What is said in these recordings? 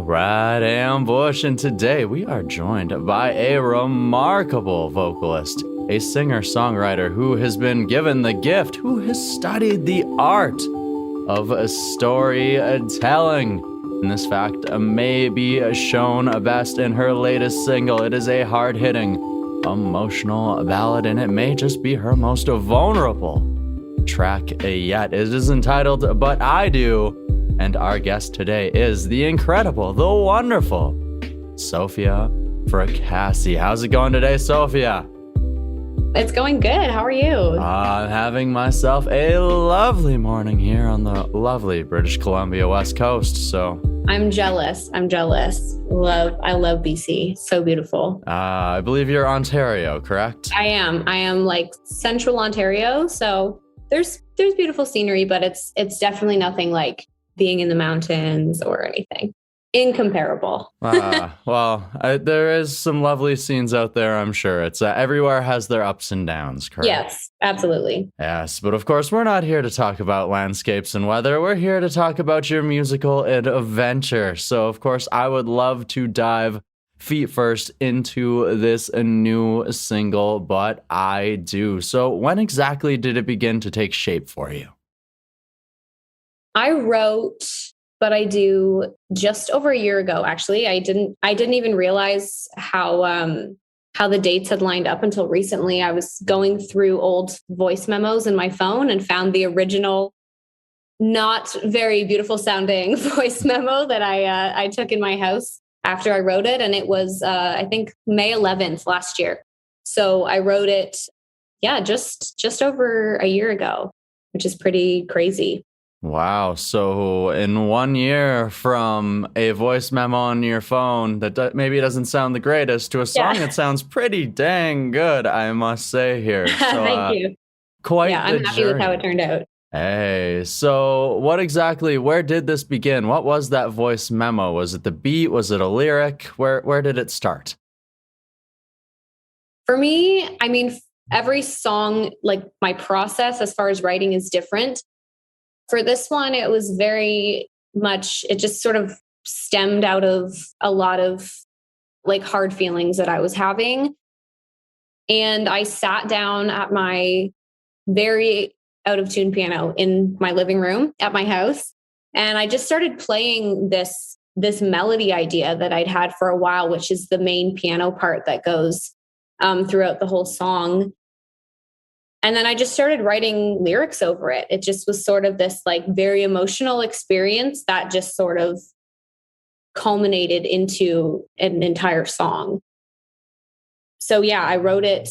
right, Ambush, and today we are joined by a remarkable vocalist, a singer-songwriter who has been given the gift, who has studied the art of storytelling. And this fact may be shown best in her latest single. It is a hard-hitting, emotional ballad, and it may just be her most vulnerable track yet. It is entitled But I Do. And our guest today is the incredible, the wonderful Sophia Fracassi. How's it going today, Sophia? It's going good. How are you? I'm having myself a lovely morning here on the lovely British Columbia West Coast. So I'm jealous. I love BC. So beautiful. I believe you're Ontario, correct? I am like central Ontario. So there's beautiful scenery, but it's definitely nothing like being in the mountains or anything. Incomparable. There is some lovely scenes out there, I'm sure. It's everywhere has their ups and downs, correct? Yes, absolutely. Yes, but of course, we're not here to talk about landscapes and weather. We're here to talk about your musical adventure. So, of course, I would love to dive feet first into this new single, But I Do. So, when exactly did it begin to take shape for you? I wrote But I Do just over a year ago, actually. I didn't even realize how the dates had lined up until recently. I was going through old voice memos in my phone and found the original, not very beautiful sounding voice memo that I took in my house after I wrote it. And it was, I think, May 11th last year. So I wrote it, just over a year ago, which is pretty crazy. Wow. So in 1 year from a voice memo on your phone that maybe doesn't sound the greatest to a song that sounds pretty dang good, I must say here. So, Thank you. Quite the I'm happy with how it turned out. Hey, so where did this begin? What was that voice memo? Was it the beat? Was it a lyric? Where did it start? For me, I mean, every song, like my process as far as writing is different. For this one, it was very much, it just sort of stemmed out of a lot of like hard feelings that I was having. And I sat down at my very out of tune piano in my living room at my house. And I just started playing this melody idea that I'd had for a while, which is the main piano part that goes throughout the whole song. And then I just started writing lyrics over it. It just was sort of this like very emotional experience that just sort of culminated into an entire song. So I wrote it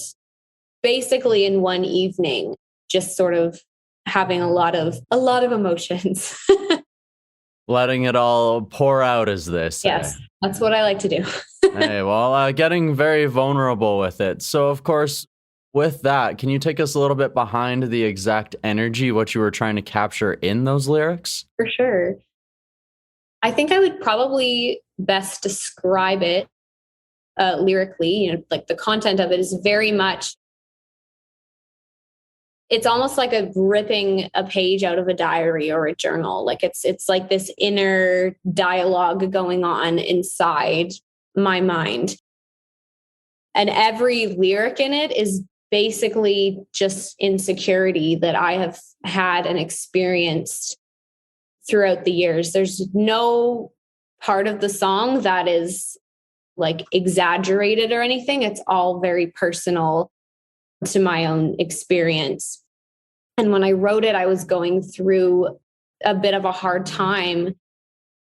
basically in one evening, just sort of having a lot of emotions. Letting it all pour out, as they say. Yes, that's what I like to do. Hey, well, getting very vulnerable with it. So, of course, with that, can you take us a little bit behind the exact energy, what you were trying to capture in those lyrics? For sure. I think I would probably best describe it lyrically. Like the content of it is very much, it's almost like ripping a page out of a diary or a journal. Like it's like this inner dialogue going on inside my mind. And every lyric in it is basically just insecurity that I have had and experienced throughout the years. There's no part of the song that is like exaggerated or anything. It's all very personal to my own experience. And when I wrote it, I was going through a bit of a hard time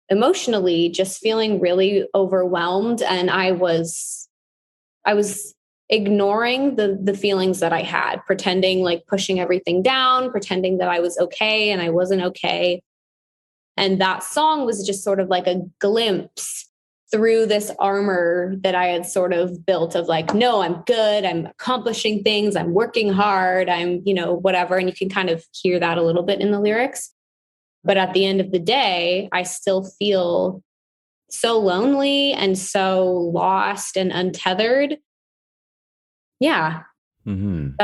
emotionally, just feeling really overwhelmed. And I was ignoring the feelings that I had, pretending like pushing everything down, pretending that I was okay and I wasn't okay. And that song was just sort of like a glimpse through this armor that I had sort of built of like, no, I'm good. I'm accomplishing things. I'm working hard. I'm, whatever. And you can kind of hear that a little bit in the lyrics. But at the end of the day, I still feel so lonely and so lost and untethered. Yeah. Mm-hmm.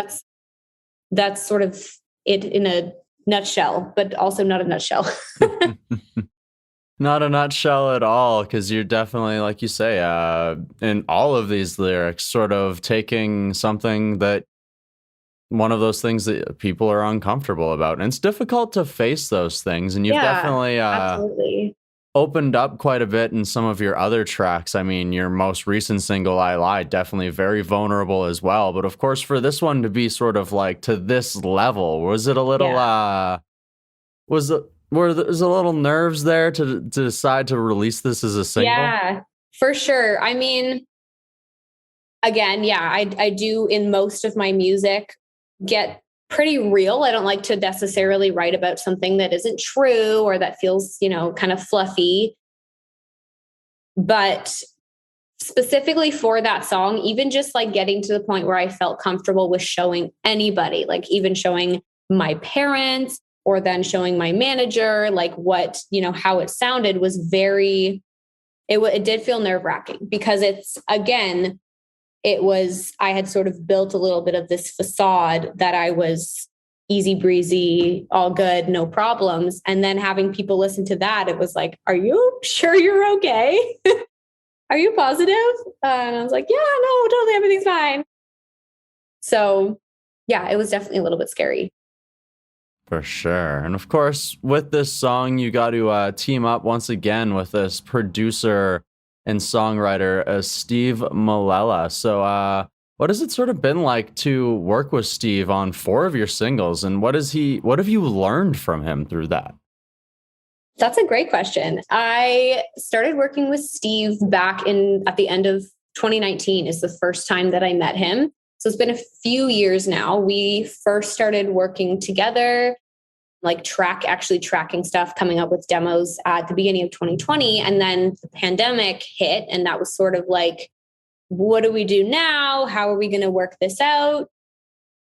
That's sort of it in a nutshell, but also not a nutshell. Not a nutshell at all, because you're definitely, like you say, in all of these lyrics, sort of taking something that one of those things that people are uncomfortable about. And it's difficult to face those things. And you've Yeah, definitely absolutely. opened up quite a bit in some of your other tracks. I mean, your most recent single, I Lied, definitely very vulnerable as well. But of course, for this one to be sort of like to this level, was it a little, Yeah. was it, were there's a little nerves there to decide to release this as a single? Yeah, for sure. I mean, again, yeah, I do in most of my music get pretty real. I don't like to necessarily write about something that isn't true or that feels, kind of fluffy. But specifically for that song, even just like getting to the point where I felt comfortable with showing anybody, like even showing my parents or then showing my manager, like what, how it sounded was it did feel nerve wracking because I had sort of built a little bit of this facade that I was easy breezy, all good, no problems. And then having people listen to that, it was like, are you sure you're okay? Are you positive? And I was like, yeah, no, totally. Everything's fine. So yeah, it was definitely a little bit scary. For sure. And of course, with this song, you got to team up once again with this producer and songwriter, Steve Malella. So, what has it sort of been like to work with Steve on 4 of your singles? And what have you learned from him through that? That's a great question. I started working with Steve back at the end of 2019 is the first time that I met him. So it's been a few years now. We first started working together, like tracking stuff, coming up with demos at the beginning of 2020. And then the pandemic hit. And that was sort of like, what do we do now? How are we going to work this out?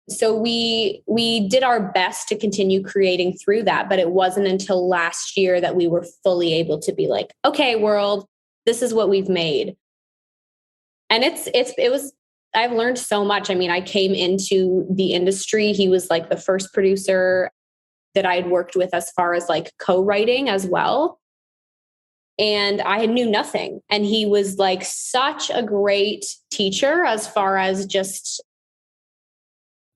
So we did our best to continue creating through that, but it wasn't until last year that we were fully able to be like, okay, world, this is what we've made. And I've learned so much. I mean, I came into the industry. He was like the first producer that I had worked with as far as like co-writing as well. And I knew nothing. And he was like such a great teacher as far as just,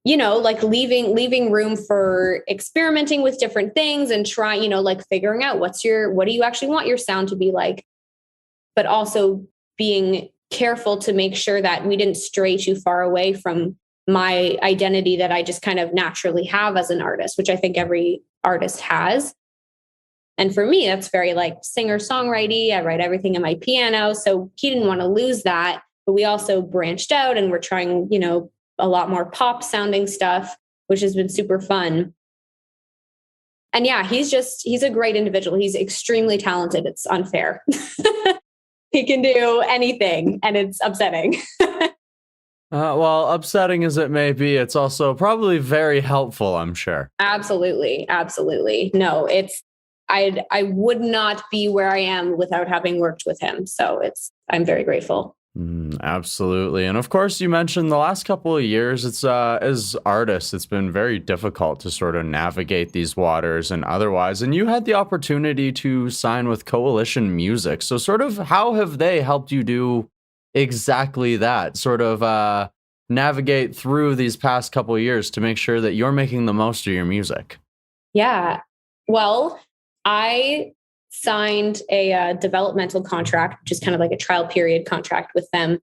like leaving room for experimenting with different things and trying, like figuring out what do you actually want your sound to be like, but also being careful to make sure that we didn't stray too far away from my identity that I just kind of naturally have as an artist, which I think every artist has. And for me, that's very like singer-songwriter. I write everything in my piano. So he didn't want to lose that. But we also branched out and we're trying, a lot more pop sounding stuff, which has been super fun. And yeah, he's a great individual. He's extremely talented. It's unfair. He can do anything and it's upsetting. Well, upsetting as it may be, it's also probably very helpful, I'm sure. Absolutely. Absolutely. No, I would not be where I am without having worked with him. So I'm very grateful. Absolutely. And of course, you mentioned the last couple of years, it's as artists, it's been very difficult to sort of navigate these waters and otherwise. And you had the opportunity to sign with Coalition Music. So sort of how have they helped you do exactly that? Sort of navigate through these past couple of years to make sure that you're making the most of your music? Yeah. Well, I signed a developmental contract, which is kind of like a trial period contract with them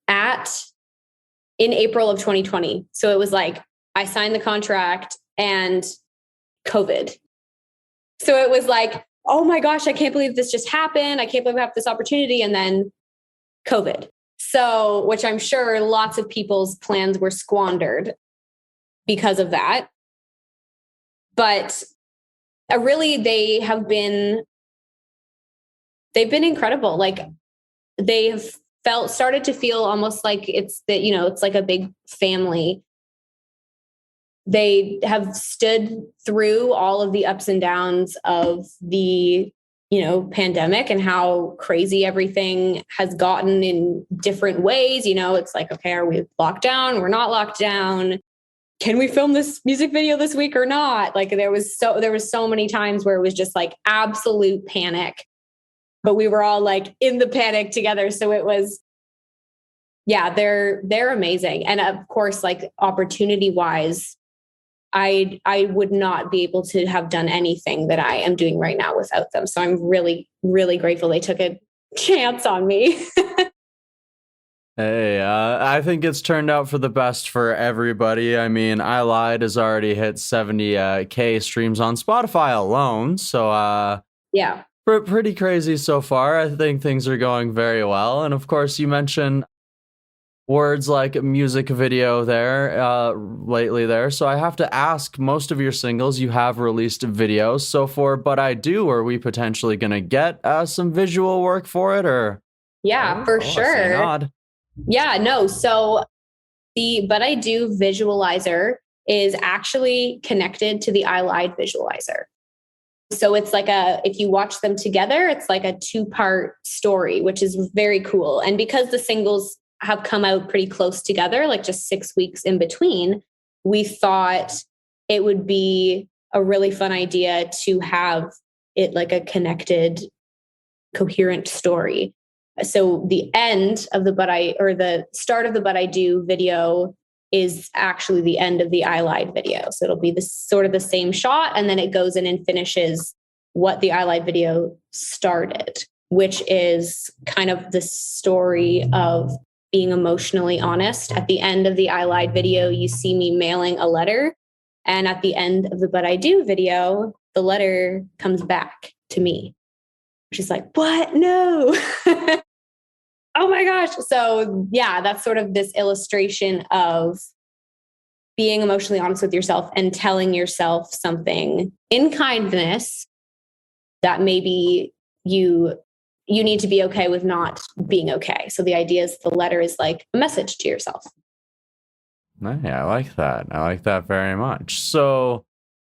in April of 2020. So it was like, I signed the contract and COVID. So it was like, oh my gosh, I can't believe this just happened. I can't believe I have this opportunity. And then COVID. So, which I'm sure lots of people's plans were squandered because of that. But really, they've been incredible. Like they've started to feel almost like it's like a big family. They have stood through all of the ups and downs of the, pandemic and how crazy everything has gotten in different ways. It's like, okay, are we locked down? We're not locked down. can we film this music video this week or not? Like there was so many times where it was just like absolute panic, but we were all like in the panic together. So it was, yeah, they're amazing. And of course, like opportunity wise, I would not be able to have done anything that I am doing right now without them. So I'm really, really grateful they took a chance on me. Hey, I think it's turned out for the best for everybody. I mean, I Lied has already hit 70K streams on Spotify alone. So, yeah, pretty crazy so far. I think things are going very well. And of course, you mentioned words like music video there lately there. So I have to ask, most of your singles, you have released videos. So for But I Do, are we potentially going to get some visual work for it? Or yeah, for sure. Yeah, no. So the But I Do visualizer is actually connected to the I Lied visualizer. So it's like if you watch them together, it's like a 2-part story, which is very cool. And because the singles have come out pretty close together, like just 6 weeks in between, we thought it would be a really fun idea to have it like a connected, coherent story. So the end of the start of the But I Do video is actually the end of the I Lied video. So it'll be the sort of the same shot, and then it goes in and finishes what the I Lied video started, which is kind of the story of being emotionally honest. At the end of the I Lied video, you see me mailing a letter. And at the end of the But I Do video, the letter comes back to me. She's like, what? No. Oh my gosh. So yeah, that's sort of this illustration of being emotionally honest with yourself and telling yourself something in kindness that maybe you need to be okay with not being okay. So the idea is the letter is like a message to yourself. Yeah, I like that. I like that very much. So,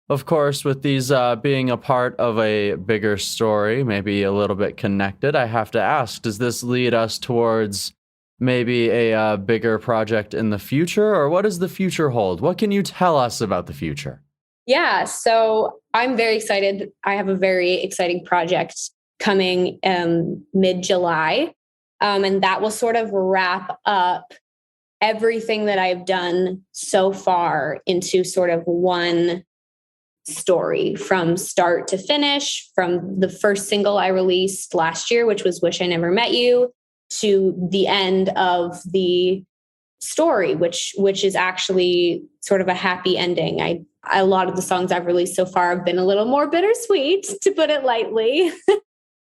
of course, with these being a part of a bigger story, maybe a little bit connected, I have to ask, does this lead us towards maybe a bigger project in the future? Or what does the future hold? What can you tell us about the future? Yeah, so I'm very excited. I have a very exciting project coming mid-July, and that will sort of wrap up everything that I've done so far into sort of one story from start to finish, from the first single I released last year, which was Wish I Never Met You, to the end of the story, which is actually sort of a happy ending. A lot of the songs I've released so far have been a little more bittersweet, to put it lightly,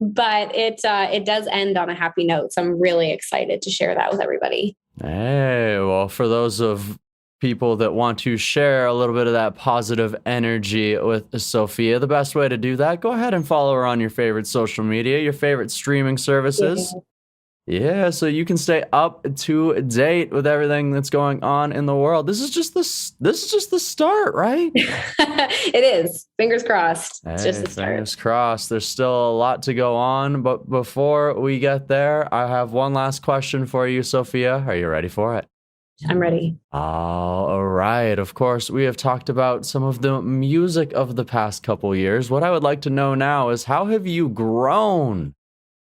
but it does end on a happy note. So I'm really excited to share that with everybody. Hey, well, for those of people that want to share a little bit of that positive energy with Sophia, the best way to do that, go ahead and follow her on your favorite social media, your favorite streaming services. Yeah, so you can stay up to date with everything that's going on in the world. This is just the start, right? It is. Fingers crossed. It's just the start. Fingers crossed. There's still a lot to go on, but before we get there, I have one last question for you, Sophia. Are you ready for it? I'm ready. All right. Of course, we have talked about some of the music of the past couple years. What I would like to know now is, how have you grown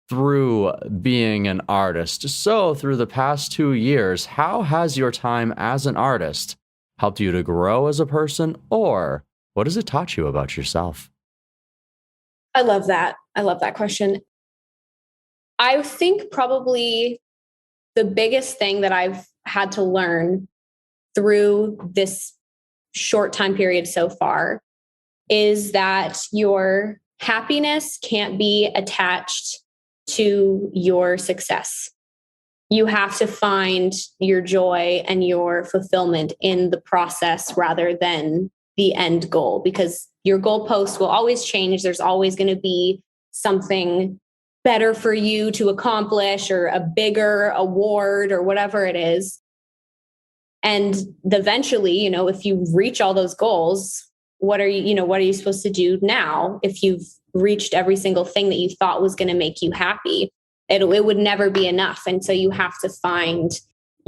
through being an artist? So through the past 2 years, how has your time as an artist helped you to grow as a person, or what has it taught you about yourself? I love that. I love that question. I think probably the biggest thing that I've had to learn through this short time period so far is that your happiness can't be attached to your success. You have to find your joy and your fulfillment in the process rather than the end goal, because your goalposts will always change. There's always going to be something better for you to accomplish, or a bigger award, or whatever it is. And eventually, if you reach all those goals, what are you supposed to do now? If you've reached every single thing that you thought was going to make you happy, it would never be enough. And so you have to find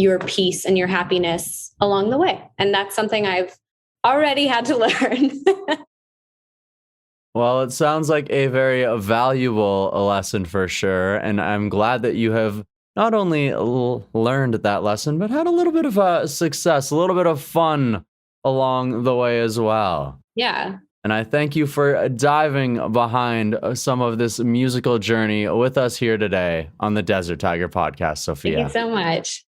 your peace and your happiness along the way. And that's something I've already had to learn. Well, it sounds like a very valuable lesson for sure. And I'm glad that you have not only learned that lesson, but had a little bit of success, a little bit of fun along the way as well. Yeah. And I thank you for diving behind some of this musical journey with us here today on the Desert Tiger podcast, Sophia. Thank you so much.